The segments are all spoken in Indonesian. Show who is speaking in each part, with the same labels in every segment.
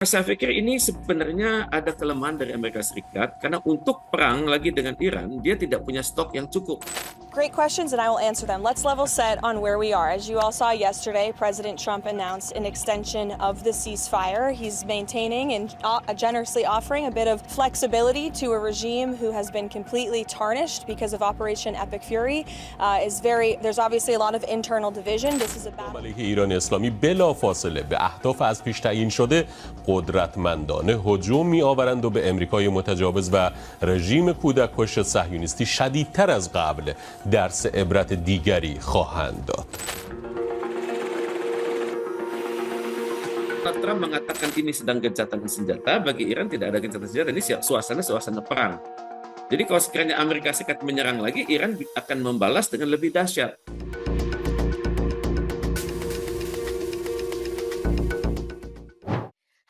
Speaker 1: Saya pikir ini sebenarnya ada kelemahan dari Amerika Serikat karena untuk perang lagi dengan Iran, dia tidak punya stok yang cukup.
Speaker 2: Great questions, and I will answer them. Let's level set on where we are. As you all saw yesterday, President Trump announced an extension of the ceasefire. He's maintaining and generously offering a bit of flexibility to a regime who has been completely tarnished because of Operation Epic Fury. There's obviously a lot of internal division. This is a battle.
Speaker 3: علیه ایران اسلامی بلافاصله به اهداف از پیش تعیین شده قدرتمندانه هجوم می‌آورند و به امریکای متجاوز و رژیم کودککش صهیونیستی شدیدتر از قبل درس عبرت دیگری خواهند داد.
Speaker 1: Trump mengatakan ini sedang gencatan senjata, bagi Iran tidak ada gencatan senjata, ini suasana perang. Jadi kalau sekiranya Amerika Serikat menyerang lagi, Iran akan membalas dengan lebih dahsyat.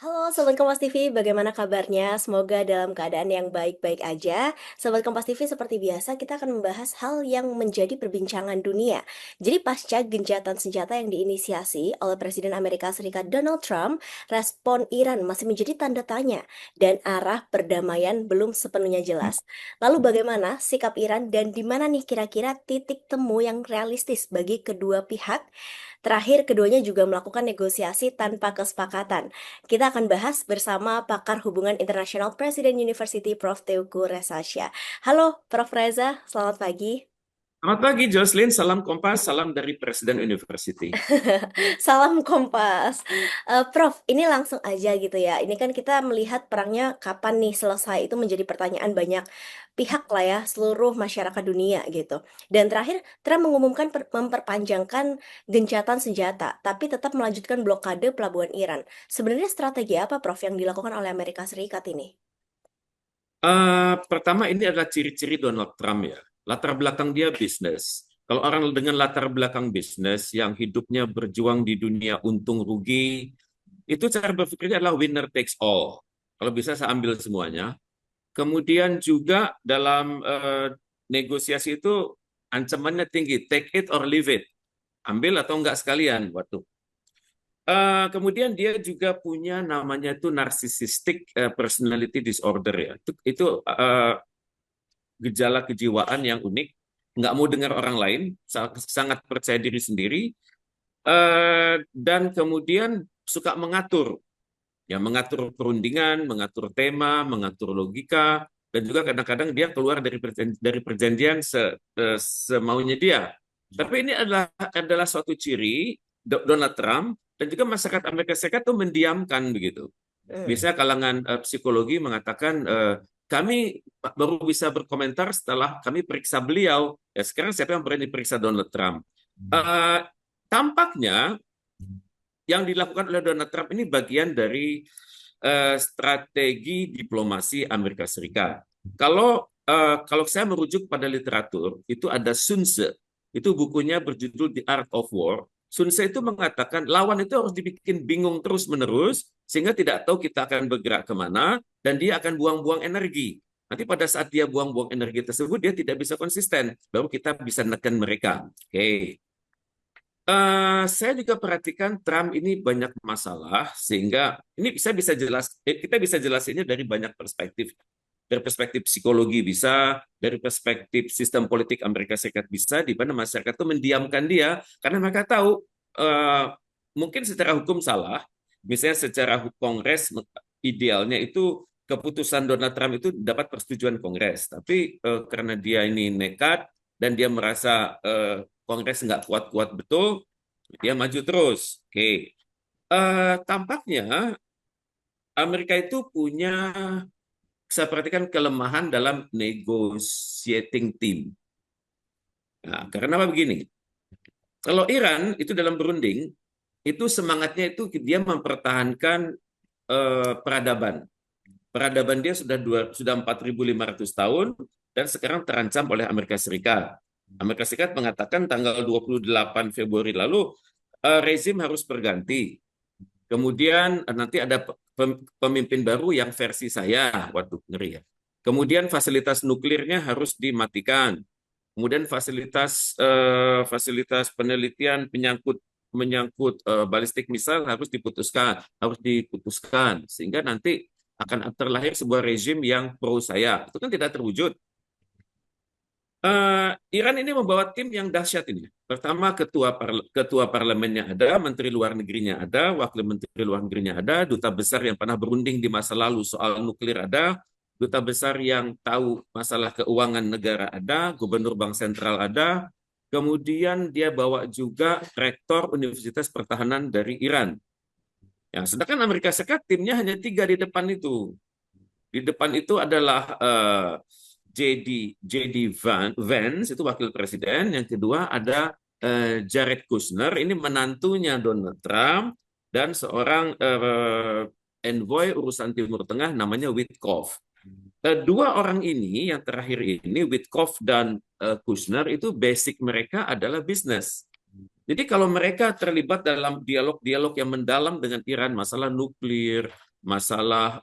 Speaker 4: Halo Sobat Kompas TV, bagaimana kabarnya? Semoga dalam keadaan yang baik-baik aja. Sobat Kompas TV, seperti biasa kita akan membahas hal yang menjadi perbincangan dunia. Jadi pasca gencatan senjata yang diinisiasi oleh Presiden Amerika Serikat Donald Trump, respon Iran masih menjadi tanda tanya dan arah perdamaian belum sepenuhnya jelas. Lalu bagaimana sikap Iran dan di mana nih kira-kira titik temu yang realistis bagi kedua pihak? Terakhir, keduanya juga melakukan negosiasi tanpa kesepakatan. Kita akan bahas bersama pakar hubungan internasional Presiden University Prof. Teuku Resasya. Halo Prof. Reza, selamat pagi.
Speaker 1: Selamat pagi Jocelyn, salam Kompas, salam dari Presiden University.
Speaker 4: Salam Kompas. Prof, ini langsung aja gitu ya. Ini kan kita melihat perangnya kapan nih selesai, itu menjadi pertanyaan banyak pihak lah ya, seluruh masyarakat dunia gitu. Dan terakhir, Trump mengumumkan memperpanjangkan gencatan senjata, tapi tetap melanjutkan blokade pelabuhan Iran. Sebenarnya strategi apa, Prof, yang dilakukan oleh Amerika Serikat ini?
Speaker 1: Pertama, ini adalah ciri-ciri Donald Trump ya. Latar belakang dia bisnis. Kalau orang dengan latar belakang bisnis yang hidupnya berjuang di dunia untung rugi, itu cara berpikirnya adalah winner takes all. Kalau bisa saya ambil semuanya. Kemudian juga dalam negosiasi itu ancamannya tinggi, take it or leave it. Ambil atau enggak sekalian. Kemudian dia juga punya namanya itu narcissistic personality disorder ya. Itu gejala kejiwaan yang unik, nggak mau dengar orang lain, sangat percaya diri sendiri, dan kemudian suka mengatur, ya mengatur perundingan, mengatur tema, mengatur logika, dan juga kadang-kadang dia keluar dari perjanjian semaunya dia. Tapi ini adalah suatu ciri Donald Trump dan juga masyarakat Amerika Serikat itu mendiamkan begitu. Biasanya kalangan psikologi mengatakan kami baru bisa berkomentar setelah kami periksa beliau. Ya sekarang siapa yang berani periksa Donald Trump? Tampaknya yang dilakukan oleh Donald Trump ini bagian dari strategi diplomasi Amerika Serikat. Kalau saya merujuk pada literatur, itu ada Sun Tzu. Itu bukunya berjudul The Art of War. Sun Tzu itu mengatakan lawan itu harus dibikin bingung terus-menerus sehingga tidak tahu kita akan bergerak kemana dan dia akan buang-buang energi. Nanti pada saat dia buang-buang energi tersebut dia tidak bisa konsisten, baru kita bisa menekan mereka. Oke. Saya juga perhatikan Trump ini banyak masalah sehingga ini kita bisa jelasinnya dari banyak perspektif. Dari perspektif psikologi bisa, dari perspektif sistem politik Amerika Serikat bisa, di mana masyarakat itu mendiamkan dia karena mereka tahu mungkin secara hukum salah, misalnya secara Kongres idealnya itu keputusan Donald Trump itu dapat persetujuan Kongres, tapi karena dia ini nekat dan dia merasa Kongres nggak kuat-kuat betul, dia maju terus. Oke. Tampaknya Amerika itu punya, saya perhatikan kelemahan dalam negotiating team. Nah, karena apa begini? Kalau Iran itu dalam berunding, itu semangatnya itu dia mempertahankan peradaban. Peradaban dia sudah 4.500 tahun dan sekarang terancam oleh Amerika Serikat. Amerika Serikat mengatakan tanggal 28 Februari lalu rezim harus berganti. Kemudian nanti ada pemimpin baru yang versi saya, waduh ngeri ya. Kemudian fasilitas nuklirnya harus dimatikan. Kemudian fasilitas penelitian penyangkut menyangkut balistik misal harus diputuskan sehingga nanti akan terlahir sebuah rezim yang pro saya. Itu kan tidak terwujud. Iran ini membawa tim yang dahsyat ini. Pertama, ketua parlemennya ada, menteri luar negerinya ada, wakil menteri luar negerinya ada, duta besar yang pernah berunding di masa lalu soal nuklir ada, duta besar yang tahu masalah keuangan negara ada, gubernur bank sentral ada, kemudian dia bawa juga rektor Universitas Pertahanan dari Iran. Ya, sedangkan Amerika Serikat timnya hanya 3 di depan itu. Di depan itu adalah JD Vance, itu wakil presiden. Yang kedua ada Jared Kushner, ini menantunya Donald Trump, dan seorang envoy urusan Timur Tengah namanya Witkoff. Dua orang ini, yang terakhir ini, Witkoff dan Kushner, itu basic mereka adalah bisnis. Jadi kalau mereka terlibat dalam dialog-dialog yang mendalam dengan Iran, masalah nuklir, masalah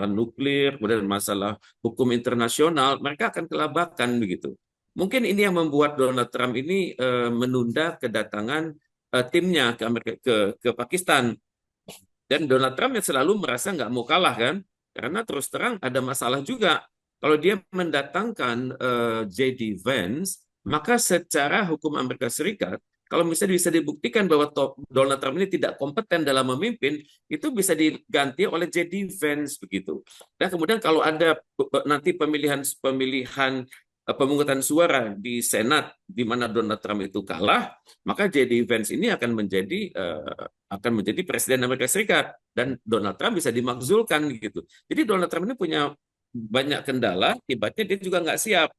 Speaker 1: nuklir, kemudian masalah hukum internasional, mereka akan kelabakan begitu. Mungkin ini yang membuat Donald Trump ini menunda kedatangan timnya ke Pakistan. Dan Donald Trump yang selalu merasa nggak mau kalah kan, karena terus terang ada masalah juga. Kalau dia mendatangkan JD Vance, maka secara hukum Amerika Serikat, kalau misalnya bisa dibuktikan bahwa Donald Trump ini tidak kompeten dalam memimpin, itu bisa diganti oleh JD Vance begitu. Dan kemudian kalau ada nanti pemilihan pemungutan suara di Senat di mana Donald Trump itu kalah, maka JD Vance ini akan menjadi presiden Amerika Serikat dan Donald Trump bisa dimakzulkan gitu. Jadi Donald Trump ini punya banyak kendala, akibatnya dia juga nggak siap.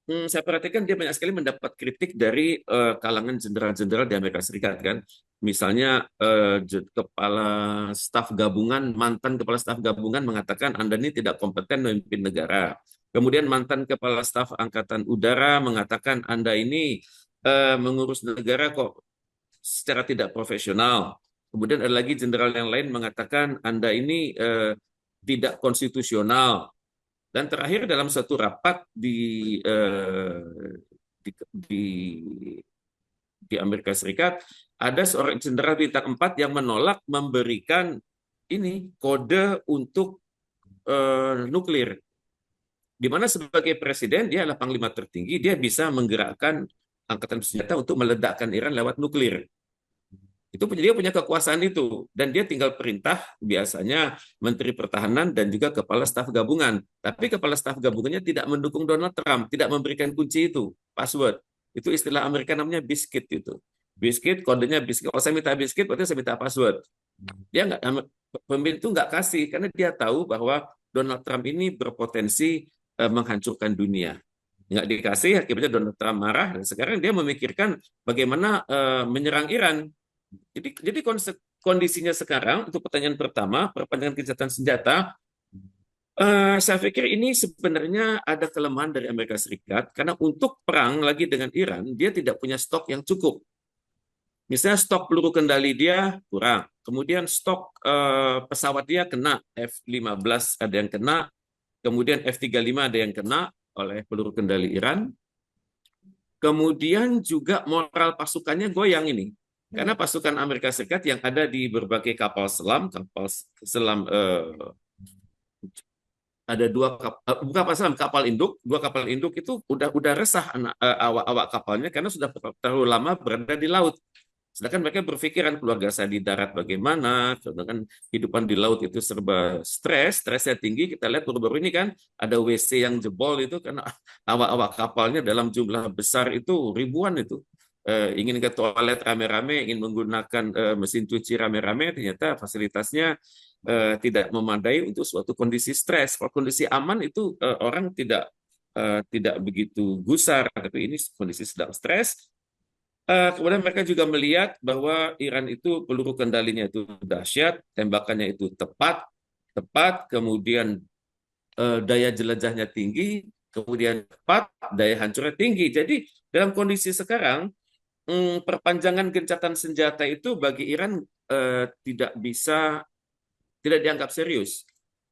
Speaker 1: Saya perhatikan dia banyak sekali mendapat kritik dari kalangan jenderal-jenderal di Amerika Serikat kan. Misalnya mantan kepala staf gabungan mengatakan Anda ini tidak kompeten memimpin negara. Kemudian mantan kepala staf angkatan udara mengatakan Anda ini mengurus negara kok secara tidak profesional. Kemudian ada lagi jenderal yang lain mengatakan Anda ini tidak konstitusional. Dan terakhir dalam satu rapat di Amerika Serikat, ada seorang jenderal bintang 4 yang menolak memberikan ini kode untuk nuklir. Di mana sebagai presiden, dia adalah panglima tertinggi, dia bisa menggerakkan angkatan senjata untuk meledakkan Iran lewat nuklir. Itu dia punya kekuasaan itu, dan dia tinggal perintah biasanya Menteri Pertahanan dan juga Kepala Staf Gabungan. Tapi Kepala Staf Gabungannya tidak mendukung Donald Trump, tidak memberikan kunci itu, password. Itu istilah Amerika namanya biscuit itu. Biscuit, kodenya biscuit. Kalau saya minta biscuit, berarti saya minta password. Dia pemimpin itu nggak kasih, karena dia tahu bahwa Donald Trump ini berpotensi menghancurkan dunia. Nggak dikasih, akhirnya Donald Trump marah, dan sekarang dia memikirkan bagaimana menyerang Iran. Jadi kondisinya sekarang, untuk pertanyaan pertama, perpanjangan gencatan senjata, saya pikir ini sebenarnya ada kelemahan dari Amerika Serikat, karena untuk perang lagi dengan Iran, dia tidak punya stok yang cukup. Misalnya stok peluru kendali dia kurang, kemudian stok pesawat dia kena, F-15 ada yang kena, kemudian F-35 ada yang kena oleh peluru kendali Iran, kemudian juga moral pasukannya goyang ini. Karena pasukan Amerika Serikat yang ada di berbagai kapal selam ada kapal induk, dua kapal induk itu udah resah awak kapalnya karena sudah terlalu lama berada di laut. Sedangkan mereka berpikiran keluarga saya di darat bagaimana, sedangkan kehidupan di laut itu serba stresnya tinggi. Kita lihat baru-baru ini kan ada WC yang jebol itu karena awak-awak kapalnya dalam jumlah besar itu ribuan itu. Ingin ke toilet rame-rame, ingin menggunakan mesin cuci rame-rame, ternyata fasilitasnya tidak memadai untuk suatu kondisi stres. Kalau kondisi aman itu orang tidak begitu gusar, tapi ini kondisi sedang stres. Kemudian mereka juga melihat bahwa Iran itu peluru kendalinya itu dahsyat, tembakannya itu tepat, kemudian daya jelajahnya tinggi, kemudian cepat, daya hancurnya tinggi. Jadi dalam kondisi sekarang, perpanjangan gencatan senjata itu bagi Iran tidak dianggap serius.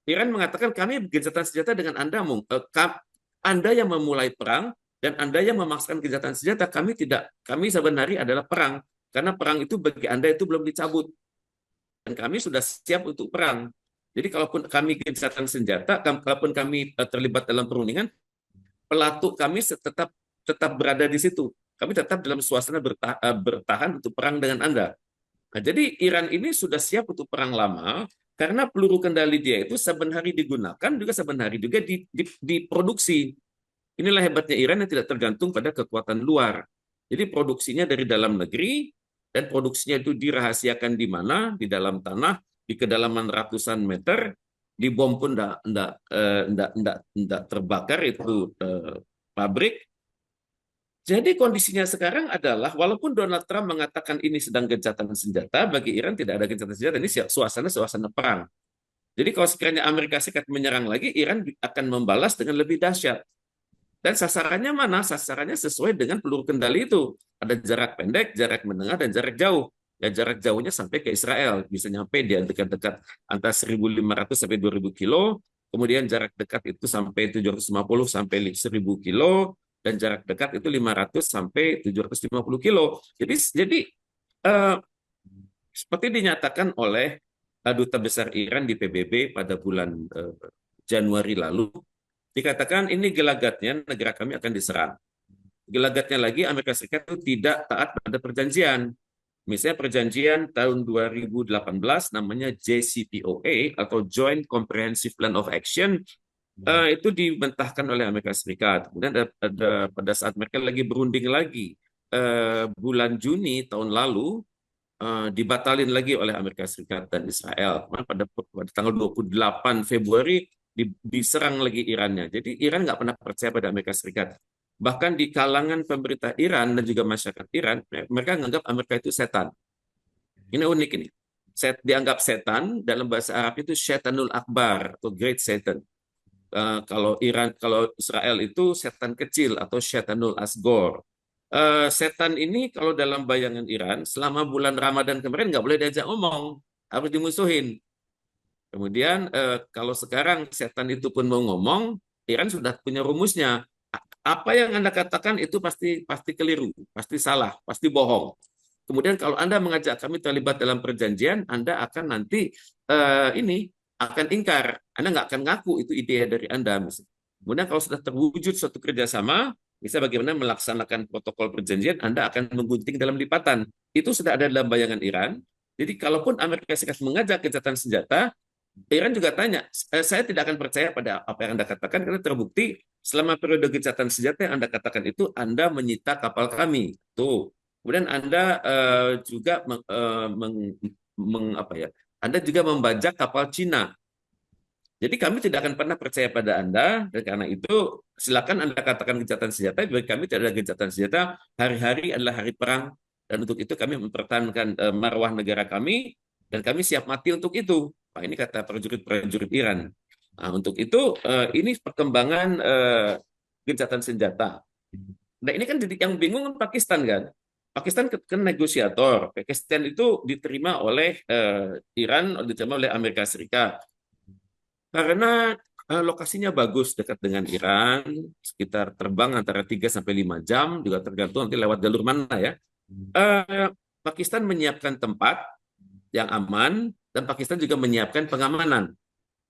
Speaker 1: Iran mengatakan kami gencatan senjata dengan Anda, Anda yang memulai perang Dan Anda yang memaksakan gencatan senjata, kami tidak. Kami sebenarnya adalah perang. Karena perang itu bagi Anda itu belum dicabut. Dan kami sudah siap untuk perang. Jadi kalaupun kami gencatan senjata, kalaupun kami terlibat dalam perundingan, pelatuk kami tetap berada di situ. Kami tetap dalam suasana bertahan untuk perang dengan Anda. Nah, jadi Iran ini sudah siap untuk perang lama karena peluru kendali dia itu saban hari digunakan, juga saban hari juga diproduksi. Inilah hebatnya Iran yang tidak tergantung pada kekuatan luar. Jadi produksinya dari dalam negeri, dan produksinya itu dirahasiakan di mana? Di dalam tanah, di kedalaman ratusan meter, di bom pun tidak terbakar itu pabrik. Jadi kondisinya sekarang adalah, walaupun Donald Trump mengatakan ini sedang gencatan senjata, bagi Iran tidak ada gencatan senjata, ini suasana perang. Jadi kalau sekiranya Amerika Serikat menyerang lagi, Iran akan membalas dengan lebih dahsyat. Dan sasarannya mana? Sasarannya sesuai dengan peluru kendali itu. Ada jarak pendek, jarak menengah, dan jarak jauh. Ya, jarak jauhnya sampai ke Israel. Bisa nyampe di dekat-dekat antara 1.500 sampai 2.000 kilo. Kemudian jarak dekat itu sampai 750 sampai 1.000 kilo. Dan jarak dekat itu 500 sampai 750 kilo. Jadi seperti dinyatakan oleh Duta Besar Iran di PBB pada bulan Januari lalu, dikatakan ini gelagatnya negara kami akan diserang. Gelagatnya lagi, Amerika Serikat itu tidak taat pada perjanjian. Misalnya perjanjian tahun 2018 namanya JCPOA atau Joint Comprehensive Plan of Action, itu dibentahkan oleh Amerika Serikat. Kemudian pada saat mereka lagi berunding lagi bulan Juni tahun lalu, dibatalin lagi oleh Amerika Serikat dan Israel. Pada tanggal 28 Februari diserang lagi Irannya. Jadi Iran nggak pernah percaya pada Amerika Serikat. Bahkan di kalangan pemerintah Iran dan juga masyarakat Iran, mereka menganggap Amerika itu setan. Ini unik ini. Dianggap setan, dalam bahasa Arab itu Syaitanul Akbar atau Great Satan. Kalau Israel itu setan kecil atau Syaitanul Asgor. Setan ini kalau dalam bayangan Iran selama bulan Ramadan kemarin nggak boleh diajak ngomong, harus dimusuhin. Kemudian kalau sekarang setan itu pun mau ngomong, Iran sudah punya rumusnya. Apa yang Anda katakan itu pasti keliru, pasti salah, pasti bohong. Kemudian kalau Anda mengajak kami terlibat dalam perjanjian, Anda akan nanti akan ingkar. Anda nggak akan ngaku itu ide dari Anda. Kemudian kalau sudah terwujud suatu kerjasama, misalnya bagaimana melaksanakan protokol perjanjian, Anda akan menggunting dalam lipatan. Itu sudah ada dalam bayangan Iran. Jadi kalaupun Amerika Serikat mengajak gencatan senjata, Iran juga tanya, saya tidak akan percaya pada apa yang Anda katakan, karena terbukti selama periode gencatan senjata yang Anda katakan itu, Anda menyita kapal kami. Tuh. Kemudian Anda juga Anda juga membajak kapal Cina. Jadi kami tidak akan pernah percaya pada Anda, dan karena itu silakan Anda katakan gencatan senjata, bagi kami tidak ada gencatan senjata, hari-hari adalah hari perang, dan untuk itu kami mempertahankan marwah negara kami, dan kami siap mati untuk itu. Nah, ini kata prajurit-prajurit Iran. Nah, untuk itu, ini perkembangan gencatan senjata. Nah, ini kan yang bingung Pakistan kan. Pakistan kan negosiator. Pakistan itu diterima oleh Iran, diterima oleh Amerika Serikat. Karena lokasinya bagus dekat dengan Iran, sekitar terbang antara 3 sampai 5 jam, juga tergantung nanti lewat jalur mana ya. Pakistan menyiapkan tempat yang aman, dan Pakistan juga menyiapkan pengamanan.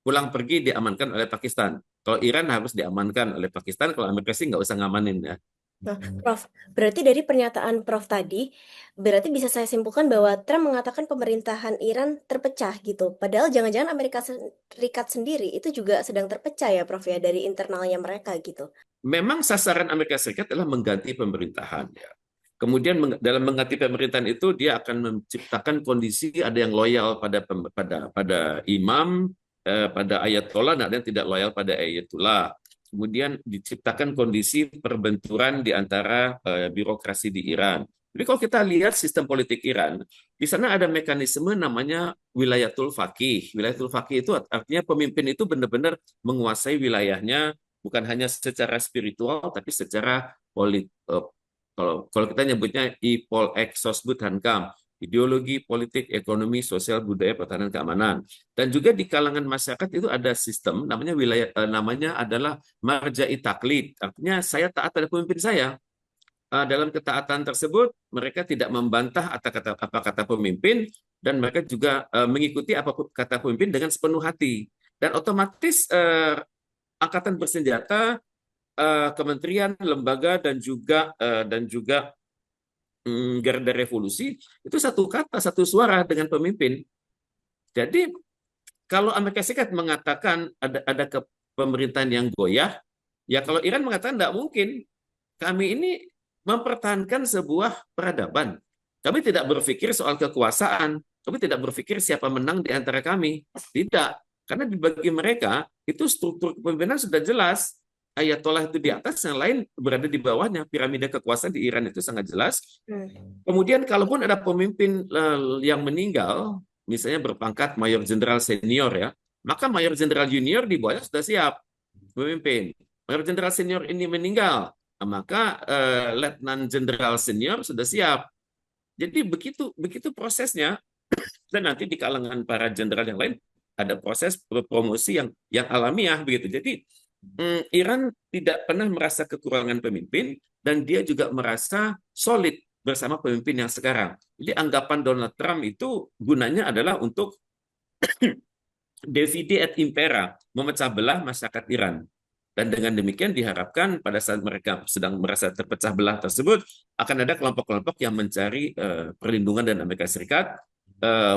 Speaker 1: Pulang pergi diamankan oleh Pakistan. Kalau Iran harus diamankan oleh Pakistan, kalau Amerika sih nggak usah ngamanin ya.
Speaker 4: Nah, Prof, berarti dari pernyataan Prof tadi, berarti bisa saya simpulkan bahwa Trump mengatakan pemerintahan Iran terpecah gitu. Padahal jangan-jangan Amerika Serikat sendiri itu juga sedang terpecah ya, Prof ya, dari internalnya mereka gitu.
Speaker 1: Memang sasaran Amerika Serikat adalah mengganti pemerintahan ya. Kemudian dalam mengganti pemerintahan itu dia akan menciptakan kondisi ada yang loyal pada imam, pada ayatollah, dan ada yang tidak loyal pada ayatollah. Kemudian diciptakan kondisi perbenturan di antara birokrasi di Iran. Jadi kalau kita lihat sistem politik Iran, di sana ada mekanisme namanya wilayatul faqih. Wilayatul faqih itu artinya pemimpin itu benar-benar menguasai wilayahnya, bukan hanya secara spiritual, tapi secara politik. Kalau kita nyebutnya ipol exos hankam, ideologi, politik, ekonomi, sosial, budaya, pertahanan, keamanan. Dan juga di kalangan masyarakat itu ada sistem namanya adalah marja'i taklid. Artinya saya taat pada pemimpin saya. Dalam ketaatan tersebut mereka tidak membantah apa kata pemimpin, dan mereka juga mengikuti apa kata pemimpin dengan sepenuh hati. Dan otomatis angkatan bersenjata, kementerian, lembaga, dan juga Garda Revolusi itu satu kata, satu suara dengan pemimpin. Jadi kalau Amerika Serikat mengatakan ada pemerintahan yang goyah, ya kalau Iran mengatakan tidak mungkin. Kami ini mempertahankan sebuah peradaban. Kami tidak berpikir soal kekuasaan. Kami tidak berpikir siapa menang di antara kami. Tidak. Karena bagi mereka, itu struktur kepemimpinan sudah jelas. Ayatollah itu di atas, yang lain berada di bawahnya. Piramida kekuasaan di Iran itu sangat jelas. Kemudian kalaupun ada pemimpin yang meninggal, misalnya berpangkat mayor jenderal senior ya, maka mayor jenderal junior di bawahnya sudah siap memimpin. Mayor jenderal senior ini meninggal, maka letnan jenderal senior sudah siap. Jadi begitu prosesnya. Dan nanti di kalangan para jenderal yang lain ada proses promosi yang alamiah begitu. Jadi Iran tidak pernah merasa kekurangan pemimpin, dan dia juga merasa solid bersama pemimpin yang sekarang. Jadi anggapan Donald Trump itu gunanya adalah untuk divide et impera, memecah belah masyarakat Iran. Dan dengan demikian diharapkan pada saat mereka sedang merasa terpecah belah tersebut, akan ada kelompok-kelompok yang mencari perlindungan dari Amerika Serikat,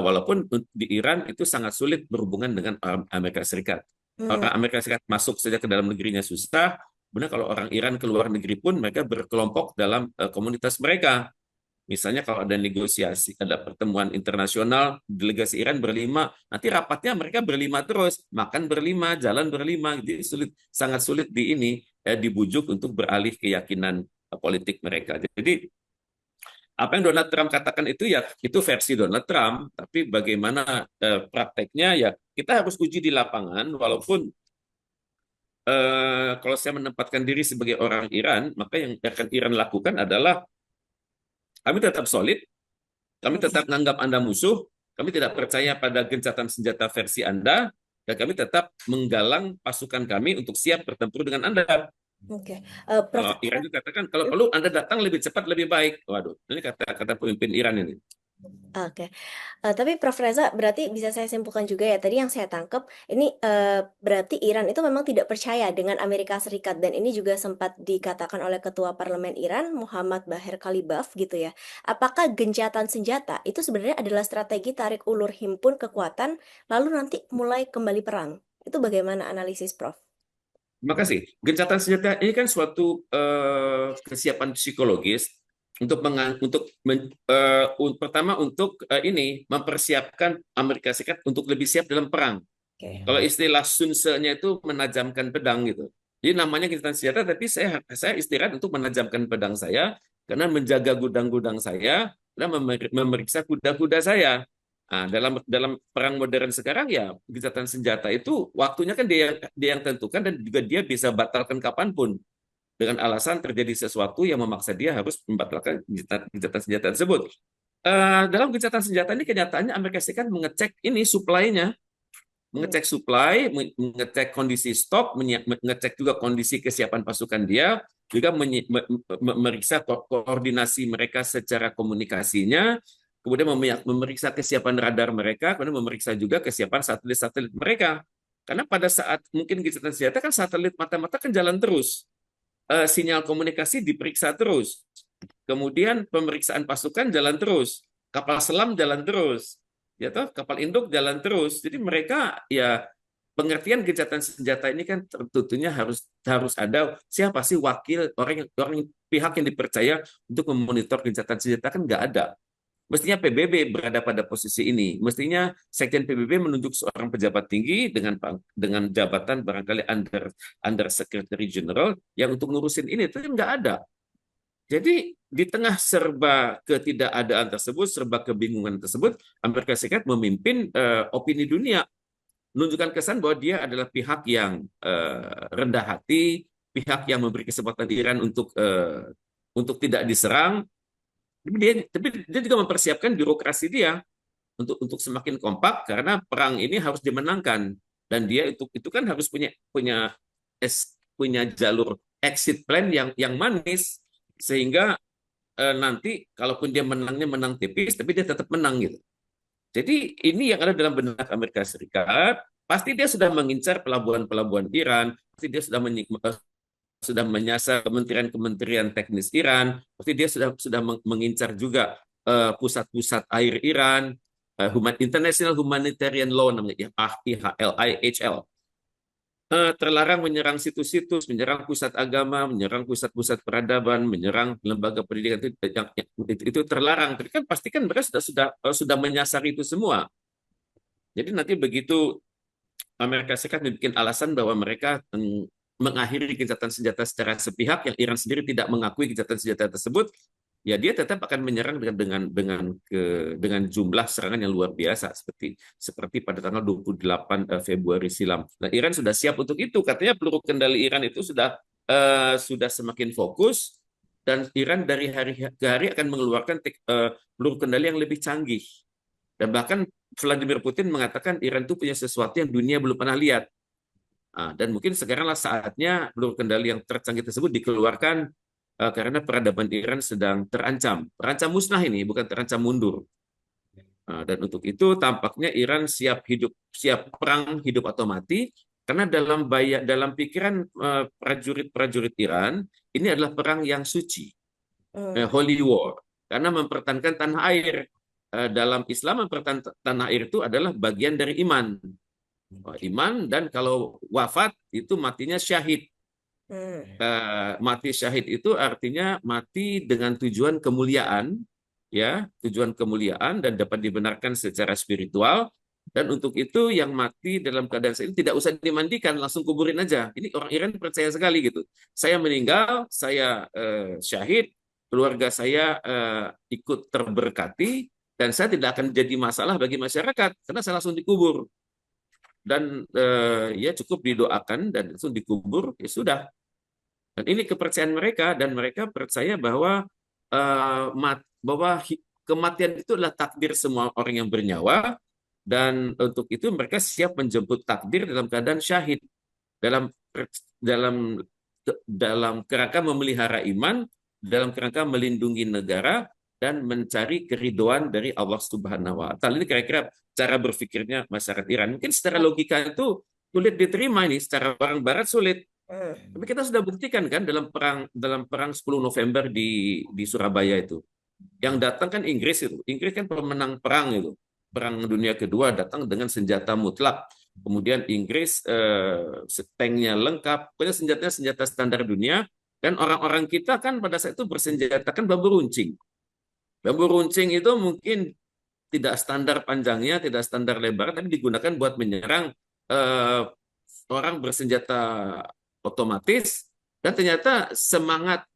Speaker 1: walaupun di Iran itu sangat sulit berhubungan dengan Amerika Serikat. Orang Amerika Serikat masuk saja ke dalam negerinya susah, kemudian kalau orang Iran keluar negeri pun mereka berkelompok dalam komunitas mereka. Misalnya kalau ada negosiasi, ada pertemuan internasional, delegasi Iran berlima, nanti rapatnya mereka berlima terus, makan berlima, jalan berlima, jadi sangat sulit dibujuk untuk beralih keyakinan politik mereka. Jadi apa yang Donald Trump katakan itu ya itu versi Donald Trump, tapi bagaimana prakteknya ya kita harus uji di lapangan. Walaupun kalau saya menempatkan diri sebagai orang Iran, maka yang akan Iran lakukan adalah kami tetap solid, kami tetap menganggap Anda musuh, kami tidak percaya pada gencatan senjata versi Anda, dan kami tetap menggalang pasukan kami untuk siap bertempur dengan Anda.
Speaker 4: Oke,
Speaker 1: Kalau Iran juga katakan, kalau perlu Anda datang lebih cepat, lebih baik. Waduh, ini kata pemimpin Iran ini.
Speaker 4: Oke. Tapi Prof. Reza, berarti bisa saya simpulkan juga ya, tadi yang saya tangkap, ini berarti Iran itu memang tidak percaya dengan Amerika Serikat, dan ini juga sempat dikatakan oleh Ketua Parlemen Iran, Muhammad Baher Kalibaf gitu ya. Apakah gencatan senjata itu sebenarnya adalah strategi tarik ulur himpun kekuatan, lalu nanti mulai kembali perang? Itu bagaimana analisis Prof?
Speaker 1: Terima kasih. Gencatan senjata ini kan suatu kesiapan psikologis pertama untuk mempersiapkan Amerika Serikat untuk lebih siap dalam perang. Kalau istilah Sun Tse-nya itu menajamkan pedang gitu. Jadi namanya gencatan senjata, tapi saya istirahat untuk menajamkan pedang saya karena menjaga gudang-gudang saya dan memeriksa kuda-kuda saya. Nah, dalam perang modern sekarang ya gencatan senjata itu waktunya kan dia yang tentukan, dan juga dia bisa batalkan kapanpun dengan alasan terjadi sesuatu yang memaksa dia harus membatalkan gencatan senjata tersebut. Dalam gencatan senjata ini kenyataannya Amerika Serikat mengecek ini supply-nya, mengecek supply, mengecek kondisi stok, mengecek juga kondisi kesiapan pasukan dia, juga memeriksa koordinasi mereka secara komunikasinya, kemudian memeriksa kesiapan radar mereka, kemudian memeriksa juga kesiapan satelit-satelit mereka. Karena pada saat mungkin gencatan senjata kan satelit mata-mata kan jalan terus, sinyal komunikasi diperiksa terus, kemudian pemeriksaan pasukan jalan terus, kapal selam jalan terus, ya toh, kapal induk jalan terus. Jadi mereka ya pengertian gencatan senjata ini kan tentunya harus ada siapa sih wakil orang pihak yang dipercaya untuk memonitor gencatan senjata, kan nggak ada. Mestinya PBB berada pada posisi ini. Mestinya Sekjen PBB menunjuk seorang pejabat tinggi dengan jabatan barangkali under Secretary General yang untuk ngurusin ini, tapi nggak ada. Jadi di tengah serba ketidakadaan tersebut, serba kebingungan tersebut, Amerika Serikat memimpin opini dunia, menunjukkan kesan bahwa dia adalah pihak yang rendah hati, pihak yang memberi kesempatan Iran untuk tidak diserang. Tapi dia juga mempersiapkan birokrasi dia untuk semakin kompak karena perang ini harus dimenangkan dan dia itu kan harus punya jalur exit plan yang manis sehingga nanti kalaupun dia menangnya menang tipis tapi dia tetap menang gitu. Jadi ini yang ada dalam benak Amerika Serikat. Pasti dia sudah mengincar pelabuhan-pelabuhan Iran, pasti dia sudah menyasar kementerian-kementerian teknis Iran, pasti dia sudah mengincar juga pusat-pusat air Iran, International Humanitarian Law namanya IHL, terlarang menyerang situs-situs, menyerang pusat agama, menyerang pusat-pusat peradaban, menyerang lembaga pendidikan itu terlarang. Tapi kan pastikan mereka sudah menyasar itu semua. Jadi nanti begitu Amerika Serikat membuat alasan bahwa mereka mengakhiri gencatan senjata secara sepihak, yang Iran sendiri tidak mengakui gencatan senjata tersebut, ya dia tetap akan menyerang dengan jumlah serangan yang luar biasa seperti pada tanggal 28 Februari silam. Nah, Iran sudah siap untuk itu. Katanya peluru kendali Iran itu sudah semakin fokus dan Iran dari hari ke hari akan mengeluarkan peluru kendali yang lebih canggih. Dan bahkan Vladimir Putin mengatakan Iran itu punya sesuatu yang dunia belum pernah lihat. Dan mungkin sekaranglah saatnya peluru kendali yang tercanggih tersebut dikeluarkan karena peradaban Iran sedang terancam musnah ini, bukan terancam mundur. Dan untuk itu tampaknya Iran siap perang hidup atau mati, karena dalam pikiran prajurit-prajurit Iran ini adalah perang yang suci, holy war, karena mempertahankan tanah air. Dalam Islam mempertahankan tanah air itu adalah bagian dari iman. Iman, dan kalau wafat itu matinya syahid. Mati syahid itu artinya mati dengan tujuan kemuliaan, ya, tujuan kemuliaan dan dapat dibenarkan secara spiritual. Dan untuk itu yang mati dalam keadaan ini tidak usah dimandikan, langsung kuburin aja. Ini orang Iran percaya sekali gitu. Saya meninggal, saya syahid, keluarga saya ikut terberkati, dan saya tidak akan jadi masalah bagi masyarakat karena saya langsung dikubur. Dan ya cukup didoakan dan langsung dikubur, ya sudah. Dan ini kepercayaan mereka, dan mereka percaya bahwa kematian itu adalah takdir semua orang yang bernyawa, dan untuk itu mereka siap menjemput takdir dalam keadaan syahid, dalam dalam dalam kerangka memelihara iman, dalam kerangka melindungi negara dan mencari keridhaan dari Allah Subhanahu wa Ta'ala. Ini kira-kira cara berpikirnya masyarakat Iran. Mungkin secara logika itu sulit diterima, ini secara orang barat sulit. Tapi kita sudah buktikan kan dalam perang 10 November di Surabaya itu. Yang datang kan Inggris itu. Inggris kan pemenang perang itu. Perang Dunia Kedua datang dengan senjata mutlak. Kemudian Inggris tanknya lengkap, pokoknya senjatanya senjata standar dunia, dan orang-orang kita kan pada saat itu bersenjatakan bambu runcing. Bambu runcing itu mungkin tidak standar panjangnya, tidak standar lebar, tapi digunakan buat menyerang orang bersenjata otomatis, dan ternyata semangat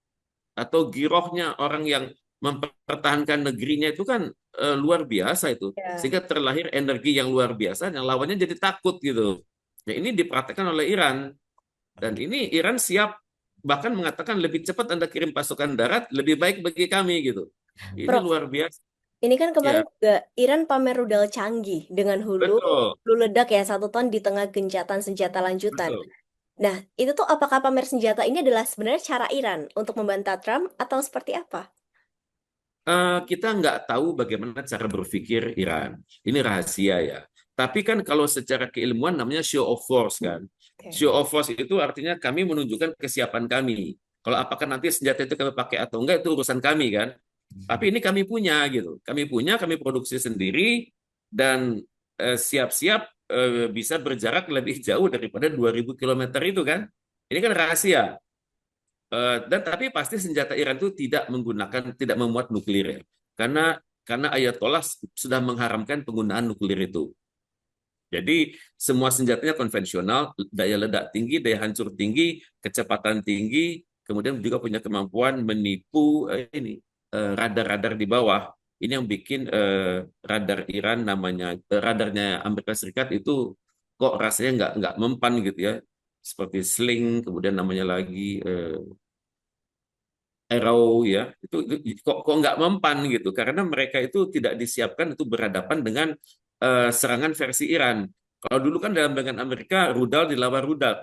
Speaker 1: atau girohnya orang yang mempertahankan negerinya itu kan luar biasa itu, sehingga terlahir energi yang luar biasa, yang lawannya jadi takut gitu. Nah, ini dipraktekkan oleh Iran, dan ini Iran siap bahkan mengatakan lebih cepat Anda kirim pasukan darat lebih baik bagi kami gitu. Ini
Speaker 4: Prof,
Speaker 1: luar biasa.
Speaker 4: ini kan
Speaker 1: Ya,
Speaker 4: kemarin juga Iran pamer rudal canggih dengan hulu
Speaker 1: betul,
Speaker 4: ledak ya 1 ton di tengah gencatan senjata lanjutan.
Speaker 1: betul.
Speaker 4: Nah, itu tuh apakah pamer senjata ini adalah sebenarnya cara Iran untuk membantah Trump atau seperti apa?
Speaker 1: Kita nggak tahu bagaimana cara berpikir Iran. Ini rahasia ya. Tapi kan kalau secara keilmuan namanya show of force kan. Show of force itu artinya kami menunjukkan kesiapan kami. Kalau apakah nanti senjata itu kami pakai atau enggak itu urusan kami kan. Tapi ini kami punya gitu. Kami produksi sendiri, dan siap-siap bisa berjarak lebih jauh daripada 2000 km itu kan. Ini kan rahasia. Dan tapi pasti senjata Iran itu tidak memuat nuklir ya. Karena Ayatollah sudah mengharamkan penggunaan nuklir itu. Jadi semua senjatanya konvensional, daya ledak tinggi, daya hancur tinggi, kecepatan tinggi, kemudian juga punya kemampuan menipu radar-radar di bawah. Ini yang bikin radar Iran namanya radarnya Amerika Serikat itu kok rasanya nggak mempan gitu ya, seperti Sling, kemudian namanya lagi Arrow ya itu kok nggak mempan gitu karena mereka itu tidak disiapkan itu berhadapan dengan serangan versi Iran. Kalau dulu kan dalam dengan Amerika rudal dilawan rudal,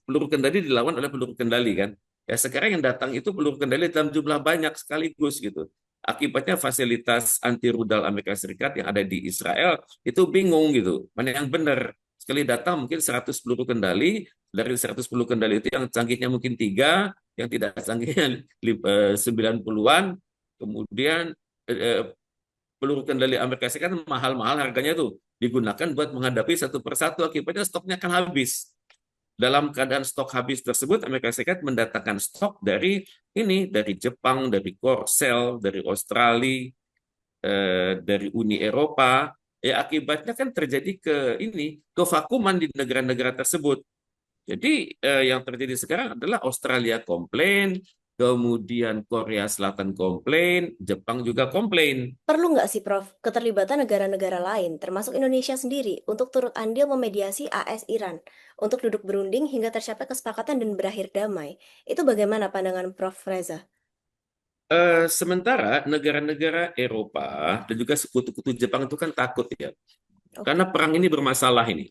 Speaker 1: peluru kendali dilawan oleh peluru kendali kan. Ya sekarang yang datang itu peluru kendali dalam jumlah banyak sekaligus gitu. Akibatnya fasilitas anti rudal Amerika Serikat yang ada di Israel itu bingung gitu. Mana yang benar? Sekali datang mungkin 100 peluru kendali, dari 100 peluru kendali itu yang canggihnya mungkin 3, yang tidak canggihnya 90-an. Kemudian peluru kendali Amerika Serikat mahal-mahal harganya tuh digunakan buat menghadapi satu persatu, akibatnya stoknya akan habis. Dalam keadaan stok habis tersebut, Amerika Serikat mendatangkan stok dari Jepang, dari Korsel, dari Australia, dari Uni Eropa. Ya akibatnya kan terjadi kevakuman di negara-negara tersebut. Jadi yang terjadi sekarang adalah Australia komplain, kemudian Korea Selatan komplain, Jepang juga komplain.
Speaker 4: Perlu nggak sih, Prof, keterlibatan negara-negara lain, termasuk Indonesia sendiri, untuk turut andil memediasi AS Iran, untuk duduk berunding hingga tercapai kesepakatan dan berakhir damai? Itu bagaimana pandangan Prof. Reza?
Speaker 1: Sementara negara-negara Eropa dan juga sekutu-sekutu Jepang itu kan takut ya,
Speaker 4: Oke.
Speaker 1: karena perang ini bermasalah ini.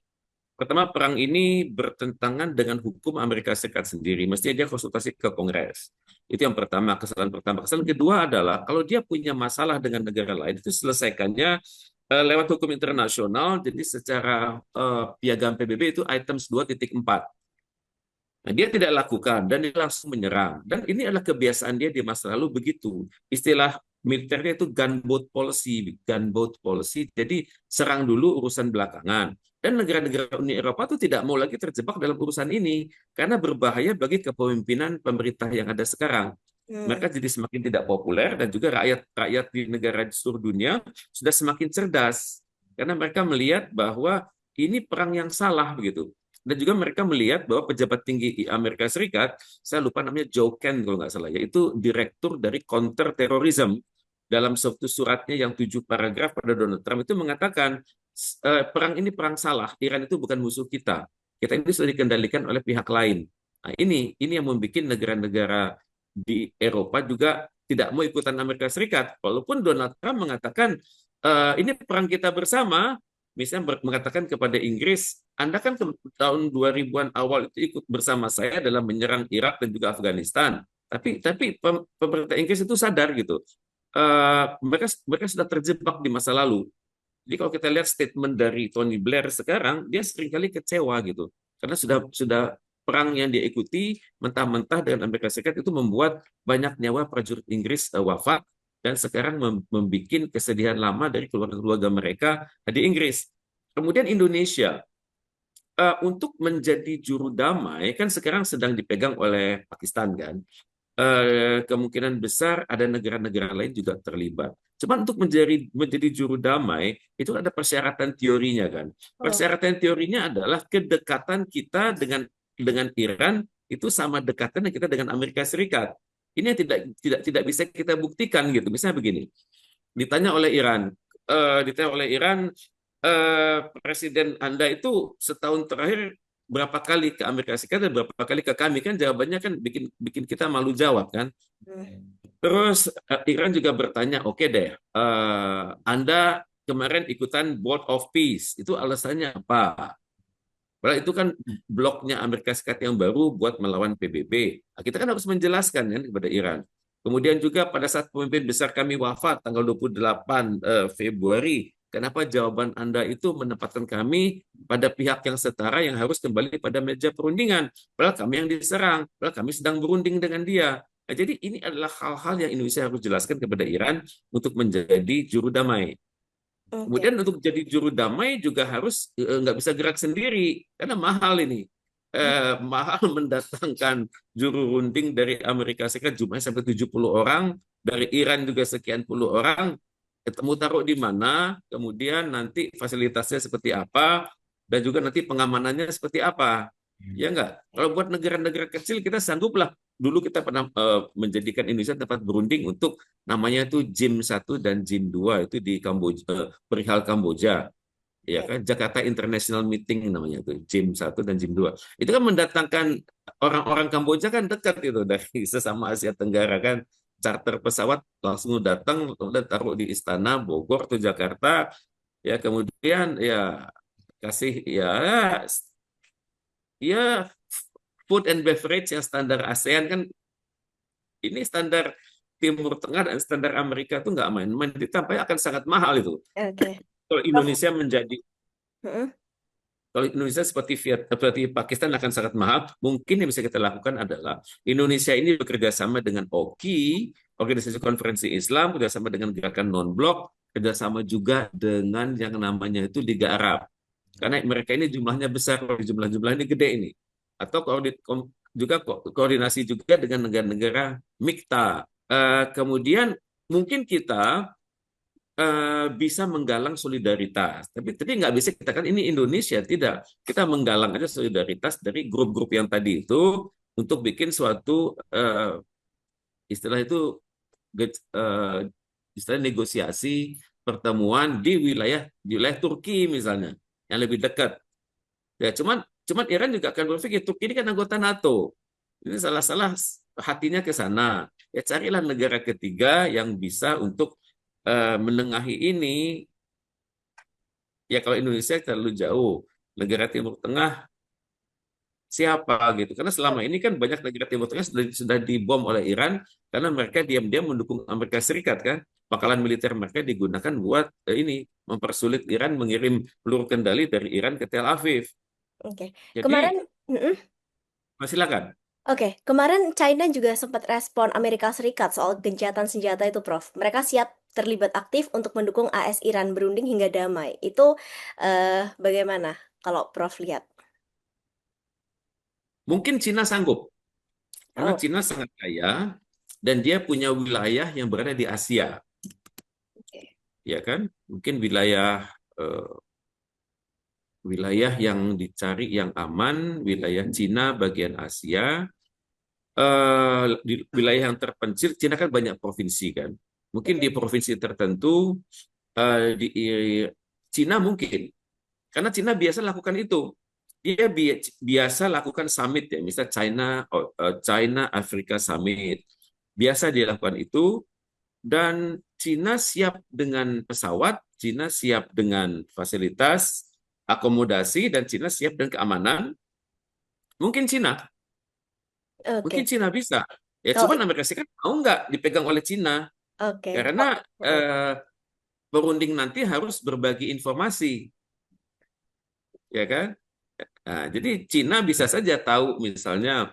Speaker 1: Pertama, perang ini bertentangan dengan hukum Amerika Serikat sendiri. Mestinya dia konsultasi ke Kongres. Itu yang pertama, kesalahan pertama. Kesalahan kedua adalah kalau dia punya masalah dengan negara lain, itu selesaikannya lewat hukum internasional. Jadi secara piagam PBB itu items 2.4. Nah, dia tidak lakukan dan dia langsung menyerang. Dan ini adalah kebiasaan dia di masa lalu begitu. Istilah militernya itu gunboat policy, gunboat policy. Jadi serang dulu urusan belakangan. Dan negara-negara Uni Eropa itu tidak mau lagi terjebak dalam urusan ini karena berbahaya bagi kepemimpinan pemerintah yang ada sekarang. Mereka jadi semakin tidak populer dan juga rakyat di negara di seluruh dunia sudah semakin cerdas karena mereka melihat bahwa ini perang yang salah begitu. Dan juga mereka melihat bahwa pejabat tinggi Amerika Serikat, saya lupa namanya Joe Ken kalau nggak salah, yaitu direktur dari counter terrorism. Dalam suatu suratnya yang 7 paragraf pada Donald Trump itu mengatakan, perang ini perang salah, Iran itu bukan musuh kita. Kita ini sudah dikendalikan oleh pihak lain. Nah, ini yang membuat negara-negara di Eropa juga tidak mau ikutan Amerika Serikat. Walaupun Donald Trump mengatakan, ini perang kita bersama, misalnya mengatakan kepada Inggris, Anda kan tahun 2000-an awal itu ikut bersama saya dalam menyerang Irak dan juga Afghanistan. Tapi pemerintah Inggris itu sadar gitu. Mereka sudah terjebak di masa lalu. Jadi kalau kita lihat statement dari Tony Blair sekarang, dia seringkali kecewa gitu. Karena sudah perang yang dia ikuti mentah-mentah dengan Amerika Serikat itu membuat banyak nyawa prajurit Inggris wafat dan sekarang membuat kesedihan lama dari keluarga-keluarga mereka di Inggris. Kemudian Indonesia, untuk menjadi juru damai, kan sekarang sedang dipegang oleh Pakistan kan. Kemungkinan besar ada negara-negara lain juga terlibat. Cuma untuk menjadi juru damai, itu ada persyaratan teorinya kan. Persyaratan teorinya adalah kedekatan kita dengan Iran itu sama dekatnya kita dengan Amerika Serikat. Ini yang tidak bisa kita buktikan gitu. Misalnya begini, ditanya oleh Iran, Presiden Anda itu setahun terakhir berapa kali ke Amerika Serikat dan berapa kali ke kami, kan jawabannya kan bikin kita malu jawab kan. Terus Iran juga bertanya, oke deh, Anda kemarin ikutan Board of Peace, itu alasannya apa? Padahal itu kan bloknya Amerika Serikat yang baru buat melawan PBB. Nah, kita kan harus menjelaskan kan kepada Iran. Kemudian juga pada saat pemimpin besar kami wafat tanggal 28 Februari, kenapa jawaban Anda itu menempatkan kami pada pihak yang setara yang harus kembali pada meja perundingan? Padahal kami yang diserang, padahal kami sedang berunding dengan dia. Nah, jadi ini adalah hal-hal yang Indonesia harus jelaskan kepada Iran untuk menjadi juru damai. Kemudian untuk jadi juru damai juga harus nggak bisa gerak sendiri karena mahal ini. Mahal mendatangkan juru runding dari Amerika Serikat jumlahnya sampai 70 orang, dari Iran juga sekian puluh orang, ketemu taruh di mana, kemudian nanti fasilitasnya seperti apa, dan juga nanti pengamanannya seperti apa. Ya enggak? Kalau buat negara-negara kecil kita sangguplah. Dulu kita pernah menjadikan Indonesia tempat berunding untuk namanya itu JIM 1 dan JIM 2 itu di Kamboja, perihal Kamboja. ya kan, Jakarta International Meeting namanya itu, JIM 1 dan JIM 2. Itu kan mendatangkan orang-orang Kamboja kan dekat itu dari sesama Asia Tenggara kan, charter pesawat langsung datang, udah taruh di Istana Bogor atau Jakarta, ya kemudian ya kasih ya food and beverage yang standar ASEAN kan, ini standar Timur Tengah dan standar Amerika tuh nggak main-main, ditambah akan sangat mahal itu.
Speaker 4: Oke.
Speaker 1: Kalau
Speaker 4: Prof.
Speaker 1: Indonesia menjadi
Speaker 4: Mm-mm.
Speaker 1: Kalau Indonesia seperti Pakistan akan sangat mahal. Mungkin yang bisa kita lakukan adalah Indonesia ini bekerja sama dengan OKI, Organisasi Konferensi Islam, bekerjasama dengan Gerakan Non-Blok, kerjasama juga dengan yang namanya itu Liga Arab. Karena mereka ini jumlahnya besar, jumlah-jumlah ini gede ini. Atau juga koordinasi juga dengan negara-negara MIKTA. Kemudian mungkin kita bisa menggalang solidaritas. Tapi nggak bisa kita kan ini Indonesia, tidak. Kita menggalang aja solidaritas dari grup-grup yang tadi itu untuk bikin suatu istilah itu istilah negosiasi pertemuan di wilayah Turki misalnya yang lebih dekat. Ya cuman Iran juga akan berpikir Turki ini kan anggota NATO. Ini salah-salah hatinya ke sana. Ya carilah negara ketiga yang bisa untuk menengahi ini. Ya kalau Indonesia terlalu jauh, negara Timur Tengah siapa gitu? Karena selama ini kan banyak negara Timur Tengah sudah dibom oleh Iran karena mereka diam-diam mendukung Amerika Serikat kan. Pangkalan militer mereka digunakan buat ini mempersulit Iran mengirim peluru kendali dari Iran ke Tel Aviv.
Speaker 4: Oke.
Speaker 1: Jadi
Speaker 4: Kemarin, mm-mm.
Speaker 1: silakan.
Speaker 4: Oke, kemarin China juga sempat respon Amerika Serikat soal gencatan senjata itu, Prof. Mereka siap terlibat aktif untuk mendukung AS Iran berunding hingga damai. Itu bagaimana kalau Prof lihat?
Speaker 1: Mungkin Cina sanggup karena
Speaker 4: Oh,
Speaker 1: Cina sangat kaya dan dia punya wilayah yang berada di Asia,
Speaker 4: oke.
Speaker 1: ya kan? Mungkin eh, wilayah yang dicari yang aman, wilayah Cina bagian Asia, di wilayah yang terpencil. Cina kan banyak provinsi kan. Mungkin di provinsi tertentu di Cina mungkin, karena Cina biasa lakukan itu. Dia biasa lakukan summit ya, misal China Africa Summit. Biasa dia lakukan itu dan Cina siap dengan pesawat, Cina siap dengan fasilitas, akomodasi, dan Cina siap dengan keamanan. Mungkin
Speaker 4: Oke.
Speaker 1: Cina bisa. Ya,
Speaker 4: Kalau
Speaker 1: cuman Amerika Serikat mau nggak dipegang oleh Cina
Speaker 4: oke.
Speaker 1: karena
Speaker 4: Heeh.
Speaker 1: berunding nanti harus berbagi informasi, ya kan? Nah, jadi Cina bisa saja tahu misalnya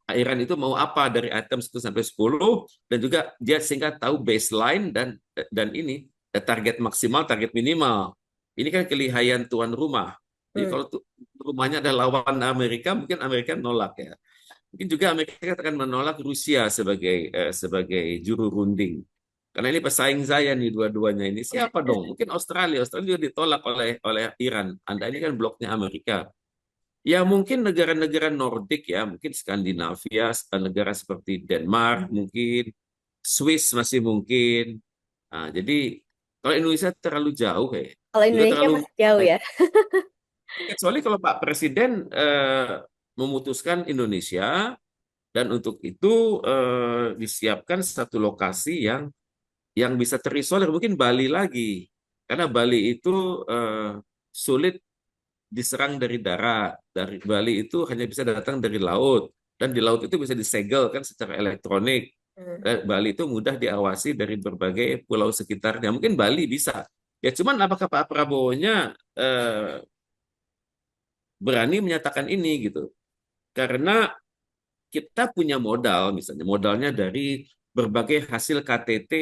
Speaker 1: Iran itu mau apa dari item 1 sampai 10 dan juga dia sehingga tahu baseline dan ini target maksimal, target minimal. Ini kan kelihayan tuan rumah. Jadi
Speaker 4: Hmm.
Speaker 1: kalau rumahnya ada lawan Amerika, mungkin Amerika nolak ya. Mungkin juga Amerika akan menolak Rusia sebagai juru runding. Karena ini pesaing saya nih dua-duanya ini. Siapa dong? Mungkin Australia. Australia juga ditolak oleh Iran. Anda ini kan bloknya Amerika. Ya mungkin negara-negara Nordik ya, mungkin Skandinavia, negara seperti Denmark mungkin, Swiss masih mungkin. Nah, jadi kalau Indonesia terlalu jauh ya,
Speaker 4: Kalau
Speaker 1: juga
Speaker 4: Indonesia
Speaker 1: terlalu
Speaker 4: masih jauh ya.
Speaker 1: kecuali kalau Pak Presiden memutuskan Indonesia dan untuk itu disiapkan satu lokasi yang bisa terisolir, mungkin Bali lagi, karena Bali itu sulit diserang dari darat. Dari Bali itu hanya bisa datang dari laut. Dan di laut itu bisa disegel kan secara elektronik.
Speaker 4: Hmm.
Speaker 1: Bali itu mudah diawasi dari berbagai pulau sekitarnya. Mungkin Bali bisa. Ya cuman apakah Pak Prabowo-nya berani menyatakan ini gitu. Karena kita punya modal, misalnya modalnya dari berbagai hasil KTT.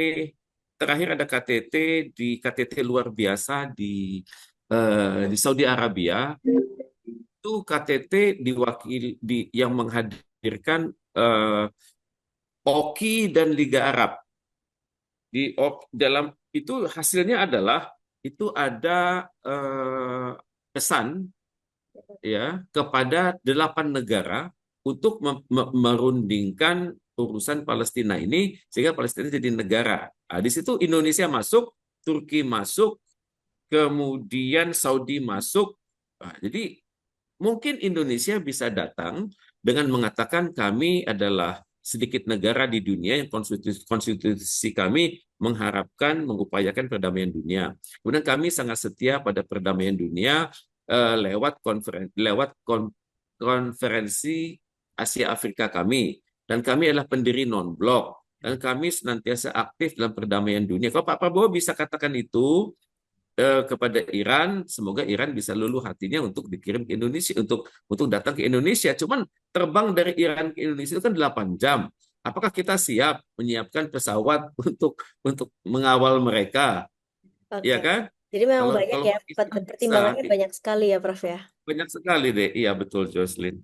Speaker 1: Terakhir ada KTT luar biasa di Saudi Arabia. Itu KTT yang menghadirkan OKI dan Liga Arab. Dalam itu hasilnya adalah itu ada pesan ya kepada 8 negara untuk merundingkan urusan Palestina ini sehingga Palestina jadi negara. Nah, di situ Indonesia masuk, Turki masuk, kemudian Saudi masuk. Nah, jadi mungkin Indonesia bisa datang dengan mengatakan kami adalah sedikit negara di dunia yang konstitusi kami mengharapkan, mengupayakan perdamaian dunia. Kemudian kami sangat setia pada perdamaian dunia lewat konferensi Asia Afrika kami. Dan kami adalah pendiri non-blok. Dan kami senantiasa aktif dalam perdamaian dunia. Kalau Pak Prabowo bisa katakan itu, kepada Iran, semoga Iran bisa luluh hatinya untuk dikirim ke Indonesia, untuk datang ke Indonesia. Cuman terbang dari Iran ke Indonesia itu kan 8 jam. Apakah kita siap menyiapkan pesawat untuk mengawal mereka?
Speaker 4: Oke.
Speaker 1: Ya kan?
Speaker 4: Jadi memang
Speaker 1: Kalau
Speaker 4: banyak
Speaker 1: kalau
Speaker 4: ya,
Speaker 1: Pakistan
Speaker 4: pertimbangannya banyak sekali ya, Prof ya.
Speaker 1: banyak sekali deh. Iya betul, Jocelyn.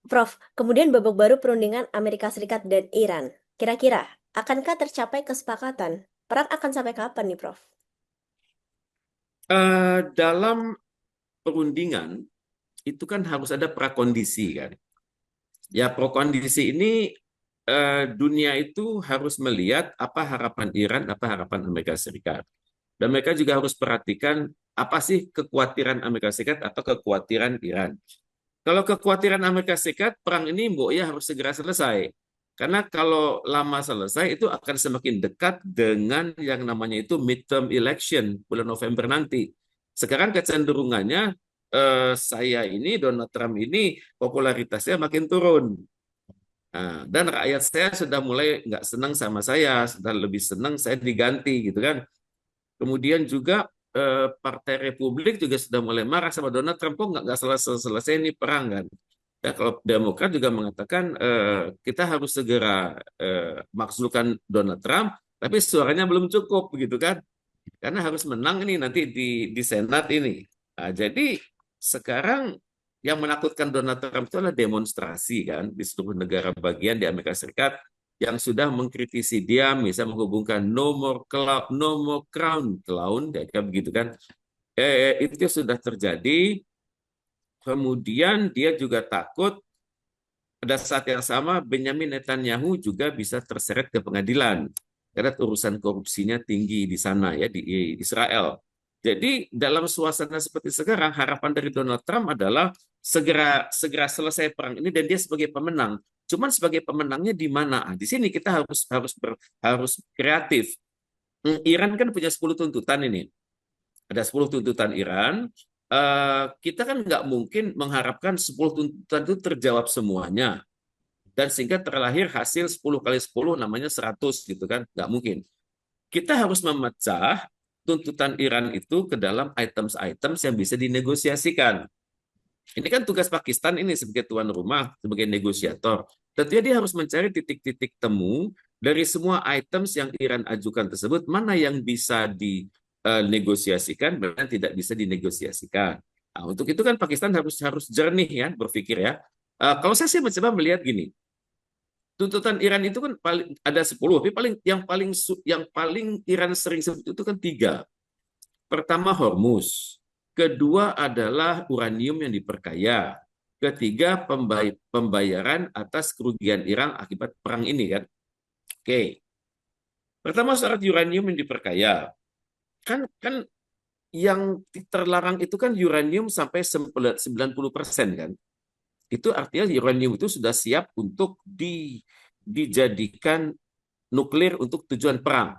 Speaker 4: Prof, kemudian babak baru perundingan Amerika Serikat dan Iran. Kira-kira, akankah tercapai kesepakatan? Perang akan sampai kapan nih, Prof?
Speaker 1: Dalam perundingan itu kan harus ada prakondisi kan. Ya prakondisi ini dunia itu harus melihat apa harapan Iran, apa harapan Amerika Serikat. Dan mereka juga harus perhatikan apa sih kekhawatiran Amerika Serikat atau kekhawatiran Iran. Kalau kekhawatiran Amerika Serikat, perang ini Mbok ya harus segera selesai. Karena kalau lama selesai, itu akan semakin dekat dengan yang namanya itu midterm election bulan November nanti. Sekarang kecenderungannya, Donald Trump ini popularitasnya makin turun. Nah, dan rakyat saya sudah mulai nggak senang sama saya, sudah lebih senang saya diganti gitu kan. Kemudian juga Partai Republik juga sudah mulai marah sama Donald Trump, kok nggak selesai ini perang kan. Ya, kalau Demokrat juga mengatakan kita harus segera makzulkan Donald Trump, tapi suaranya belum cukup begitu kan, karena harus menang ini nanti di Senat ini. Nah, jadi sekarang yang menakutkan Donald Trump itu adalah demonstrasi kan di seluruh negara bagian di Amerika Serikat yang sudah mengkritisi dia, bisa menghubungkan no more crown clown, kayak begitu kan. Itu sudah terjadi. Kemudian dia juga takut pada saat yang sama Benjamin Netanyahu juga bisa terseret ke pengadilan karena urusan korupsinya tinggi di sana ya di Israel. Jadi dalam suasana seperti sekarang harapan dari Donald Trump adalah segera selesai perang ini dan dia sebagai pemenang. Cuman sebagai pemenangnya di mana? Di sini kita harus kreatif. Iran kan punya 10 tuntutan ini. Ada 10 tuntutan Iran. Kita kan nggak mungkin mengharapkan 10 tuntutan itu terjawab semuanya. Dan sehingga terlahir hasil 10 kali 10 namanya 100 gitu kan. Nggak mungkin. Kita harus memecah tuntutan Iran itu ke dalam items-items yang bisa dinegosiasikan. Ini kan tugas Pakistan ini sebagai tuan rumah, sebagai negosiator. Tentunya dia harus mencari titik-titik temu dari semua items yang Iran ajukan tersebut, mana yang bisa dinegosiasikan dan tidak bisa dinegosiasikan. Nah, untuk itu kan Pakistan harus jernih ya berpikir ya. Kalau saya sih mencoba melihat gini, tuntutan Iran itu kan ada 10, tapi yang paling Iran sering sebut itu kan 3. Pertama Hormuz, kedua adalah uranium yang diperkaya, ketiga pembayaran atas kerugian Iran akibat perang ini kan. Oke. Pertama syarat uranium yang diperkaya. Kan yang terlarang itu kan uranium sampai 90% kan. Itu artinya uranium itu sudah siap untuk dijadikan nuklir untuk tujuan perang.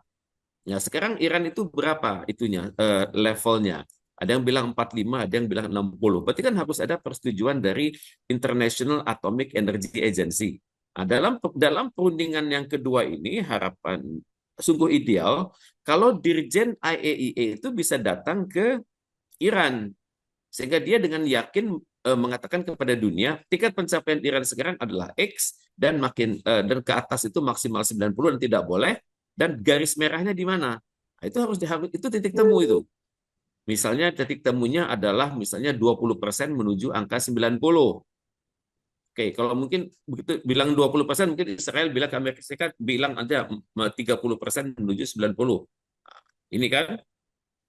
Speaker 1: Ya, sekarang Iran itu berapa itunya levelnya? Ada yang bilang 45, ada yang bilang 60. Berarti kan harus ada persetujuan dari International Atomic Energy Agency. Nah, dalam perundingan yang kedua ini harapan sungguh ideal kalau Dirjen IAEA itu bisa datang ke Iran sehingga dia dengan yakin mengatakan kepada dunia tingkat pencapaian Iran sekarang adalah X dan dan ke atas itu maksimal 90 dan tidak boleh. Dan garis merahnya di mana? Nah, itu titik temu itu. Misalnya titik temunya adalah misalnya 20% menuju angka 90. Oke, kalau mungkin begitu bilang 20%, mungkin Israel bilang ke Amerika Serikat bilang aja 30% menuju 90. Nah, ini kan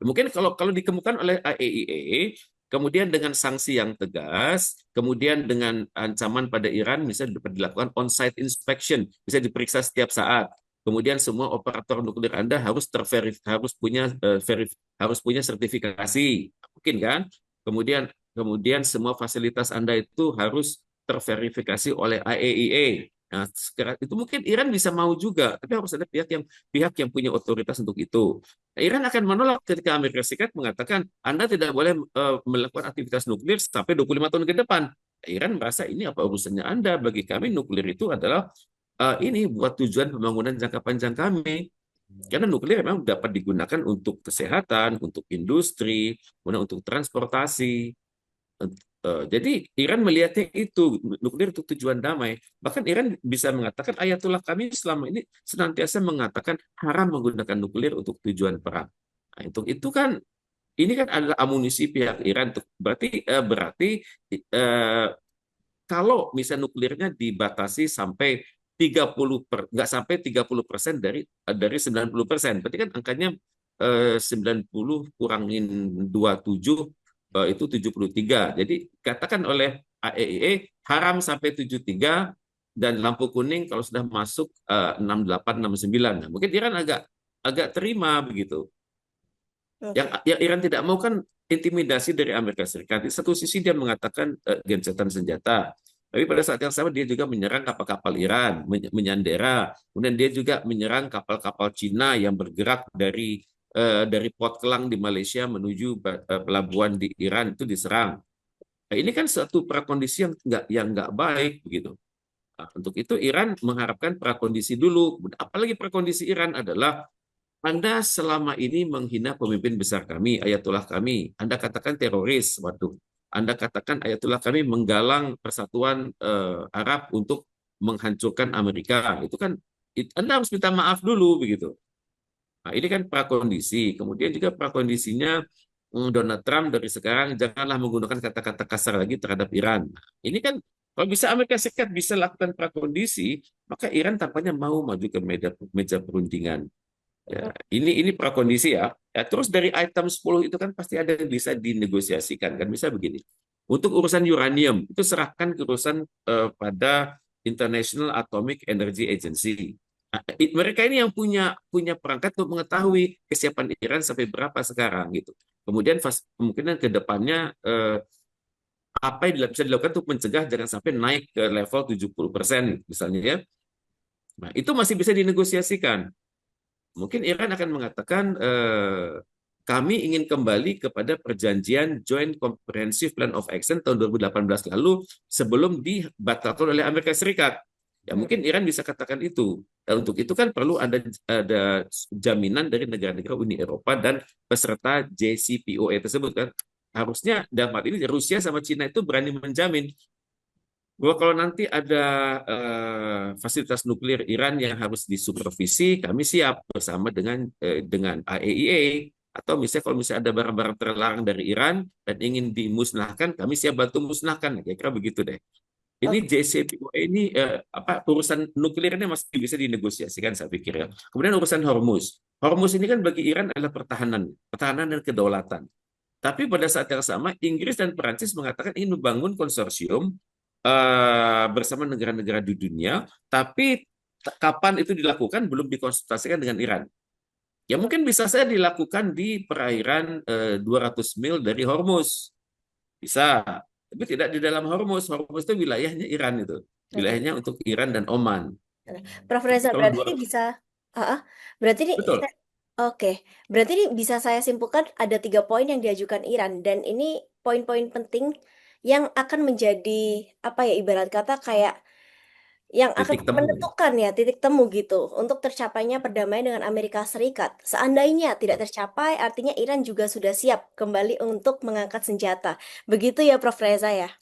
Speaker 1: mungkin kalau dikemukakan oleh IAEA, kemudian dengan sanksi yang tegas, kemudian dengan ancaman pada Iran bisa dilakukan on-site inspection, bisa diperiksa setiap saat. kemudian semua operator nuklir Anda harus punya sertifikasi, mungkin kan? Kemudian kemudian semua fasilitas Anda itu harus terverifikasi oleh IAEA. Nah, sekarang itu mungkin Iran bisa mau juga, tapi harus ada pihak yang punya otoritas untuk itu. Iran akan menolak ketika Amerika Serikat mengatakan Anda tidak boleh melakukan aktivitas nuklir sampai 25 tahun ke depan. Iran merasa ini apa urusannya Anda? Bagi kami nuklir itu adalah ini buat tujuan pembangunan jangka panjang kami. Karena nuklir memang dapat digunakan untuk kesehatan, untuk industri, kemudian untuk transportasi. Jadi Iran melihatnya itu nuklir untuk tujuan damai. Bahkan Iran bisa mengatakan Ayatollah kami selama ini senantiasa mengatakan haram menggunakan nuklir untuk tujuan perang. Nah, untuk itu kan ini kan adalah amunisi pihak Iran. Berarti kalau misalnya nuklirnya dibatasi sampai nggak sampai 30% dari 90%, berarti kan angkanya 90 kurangin 27 itu 73. Jadi katakan oleh IAEA haram sampai 73 dan lampu kuning kalau sudah masuk 68 69. Nah, mungkin Iran agak terima begitu. Yang Iran tidak mau kan intimidasi dari Amerika Serikat. Di satu sisi dia mengatakan gencatan senjata, tapi pada saat yang sama dia juga menyerang kapal-kapal Iran, menyandera. Kemudian dia juga menyerang kapal-kapal Cina yang bergerak dari Port Kelang di Malaysia menuju pelabuhan di Iran itu diserang. Nah, ini kan suatu prakondisi yang nggak baik begitu. Nah, untuk itu Iran mengharapkan prakondisi dulu. Apalagi prakondisi Iran adalah Anda selama ini menghina pemimpin besar kami, Ayatollah kami. Anda katakan teroris, Anda katakan Ayatollah kami menggalang persatuan Arab untuk menghancurkan Amerika. Itu kan Anda harus minta maaf dulu begitu. Nah, ini kan prakondisi. Kemudian juga prakondisinya Donald Trump dari sekarang janganlah menggunakan kata-kata kasar lagi terhadap Iran. Nah, ini kan kalau bisa Amerika Serikat bisa lakukan prakondisi, maka Iran tampaknya mau maju ke meja perundingan. Ya, ini prakondisi ya. Terus dari item 10 itu kan pasti ada yang bisa dinegosiasikan kan bisa begini. Untuk urusan uranium itu serahkan ke urusan pada International Atomic Energy Agency. Nah, mereka ini yang punya perangkat untuk mengetahui kesiapan Iran sampai berapa sekarang gitu. Kemudian kemungkinan ke depannya apa yang bisa dilakukan untuk mencegah jangan sampai naik ke level 70% misalnya ya. Nah, itu masih bisa dinegosiasikan. Mungkin Iran akan mengatakan kami ingin kembali kepada perjanjian Joint Comprehensive Plan of Action tahun 2018 lalu sebelum dibatalkan oleh Amerika Serikat. Ya mungkin Iran bisa katakan itu. Dan untuk itu kan perlu ada jaminan dari negara-negara Uni Eropa dan peserta JCPOA tersebut kan. Harusnya dalam hal ini Rusia sama Cina itu berani menjamin bahwa kalau nanti ada fasilitas nuklir Iran yang harus disupervisi, kami siap bersama dengan IAEA. Atau misalnya kalau misalnya ada barang-barang terlarang dari Iran dan ingin dimusnahkan, kami siap bantu musnahkan. Kira-kira begitu deh. Ini JCPOA ini urusan nuklir ini masih bisa dinegosiasikan saya pikir ya. Kemudian urusan Hormuz. Hormuz ini kan bagi Iran adalah pertahanan dan kedaulatan. Tapi pada saat yang sama Inggris dan Perancis mengatakan ingin membangun konsorsium bersama negara-negara di dunia, tapi kapan itu dilakukan belum dikonsultasikan dengan Iran. Ya mungkin bisa saja dilakukan di perairan 200 mil dari Hormuz. Bisa, tapi tidak di dalam Hormuz. Hormuz itu wilayahnya Iran itu. Wilayahnya untuk Iran dan Oman.
Speaker 4: Prof. Reza, berarti ini bisa berarti ini
Speaker 1: Betul.
Speaker 4: Oke, berarti ini bisa saya simpulkan ada 3 poin yang diajukan Iran dan ini poin-poin penting yang akan menjadi apa ya ibarat kata kayak yang akan
Speaker 1: Titik temu.
Speaker 4: menentukan ya titik temu gitu untuk tercapainya perdamaian dengan Amerika Serikat. Seandainya tidak tercapai, artinya Iran juga sudah siap kembali untuk mengangkat senjata. Begitu ya, Prof. Reza ya?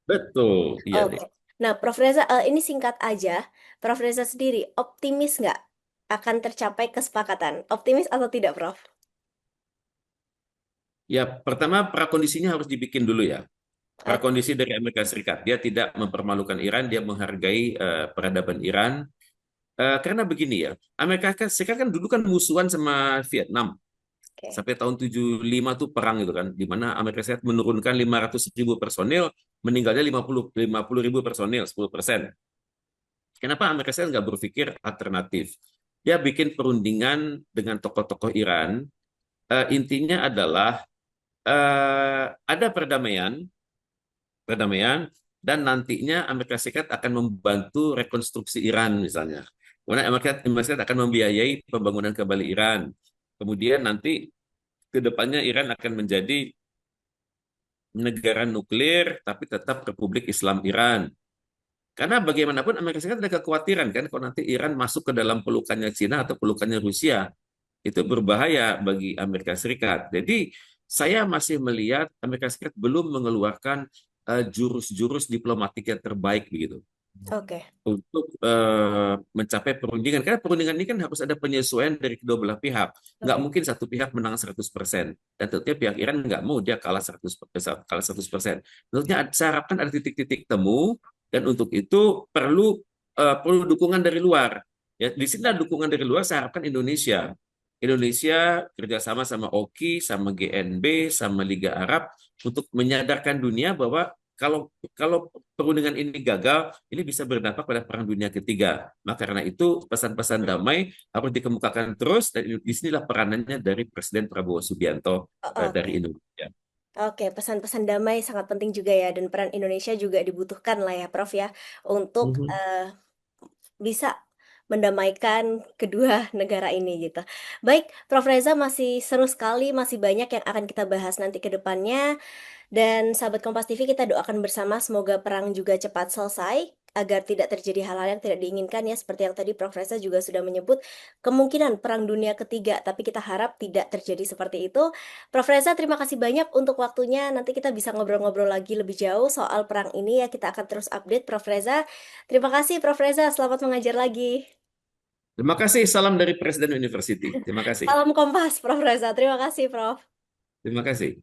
Speaker 1: Betul, iya deh.
Speaker 4: Oke. Nah, Prof. Reza, ini singkat aja. Prof. Reza sendiri optimis nggak akan tercapai kesepakatan? Optimis atau tidak, Prof?
Speaker 1: Ya, pertama prakondisinya harus dibikin dulu ya. Prakondisi dari Amerika Serikat. Dia tidak mempermalukan Iran, dia menghargai peradaban Iran. Karena begini ya, Amerika Serikat kan dulu kan musuhan sama Vietnam.
Speaker 4: Oke.
Speaker 1: Sampai tahun 75 tuh perang itu kan, di mana Amerika Serikat menurunkan 500.000 personil, meninggalnya 50.000 personil, 10%. Kenapa Amerika Serikat nggak berpikir alternatif? dia bikin perundingan dengan tokoh-tokoh Iran. Intinya adalah ada perdamaian, dan nantinya Amerika Serikat akan membantu rekonstruksi Iran misalnya. Kemudian Amerika Serikat akan membiayai pembangunan kembali Iran. Kemudian nanti ke depannya Iran akan menjadi negara nuklir tapi tetap Republik Islam Iran. Karena bagaimanapun Amerika Serikat ada kekhawatiran kan kalau nanti Iran masuk ke dalam pelukannya Cina atau pelukannya Rusia, itu berbahaya bagi Amerika Serikat. Jadi saya masih melihat Amerika Serikat belum mengeluarkan jurus-jurus diplomatik yang terbaik begitu
Speaker 4: Oke.
Speaker 1: untuk mencapai perundingan. Karena perundingan ini kan harus ada penyesuaian dari kedua belah pihak. Nggak
Speaker 4: Oke.
Speaker 1: mungkin satu pihak menang 100%. Dan tentunya pihak Iran nggak mau dia kalah 100%. Tentunya saya harapkan ada titik-titik temu, dan untuk itu perlu dukungan dari luar. Ya, di sini ada dukungan dari luar, saya harapkan Indonesia kerjasama sama OKI, sama GNB, sama Liga Arab untuk menyadarkan dunia bahwa kalau perundingan ini gagal, ini bisa berdampak pada Perang Dunia Ketiga. Maka karena itu pesan-pesan damai harus dikemukakan terus, dan disinilah peranannya dari Presiden Prabowo Subianto
Speaker 4: Oke.
Speaker 1: dari Indonesia.
Speaker 4: Oke, pesan-pesan damai sangat penting juga ya, dan peran Indonesia juga dibutuhkan lah ya, Prof ya, untuk
Speaker 1: Mhm.
Speaker 4: bisa mendamaikan kedua negara ini gitu. Baik, Prof Reza, masih seru sekali, masih banyak yang akan kita bahas nanti ke depannya. Dan sahabat Kompas TV, kita doakan bersama semoga perang juga cepat selesai agar tidak terjadi hal-hal yang tidak diinginkan ya, seperti yang tadi Prof Reza juga sudah menyebut kemungkinan perang dunia ketiga, tapi kita harap tidak terjadi seperti itu. Prof Reza, terima kasih banyak untuk waktunya. Nanti kita bisa ngobrol-ngobrol lagi lebih jauh soal perang ini ya. Kita akan terus update, Prof Reza. Terima kasih Prof Reza, selamat mengajar lagi.
Speaker 1: Terima kasih, salam dari Presiden University. Terima kasih.
Speaker 4: Salam Kompas, Prof Reza. Terima kasih, Prof.
Speaker 1: Terima kasih.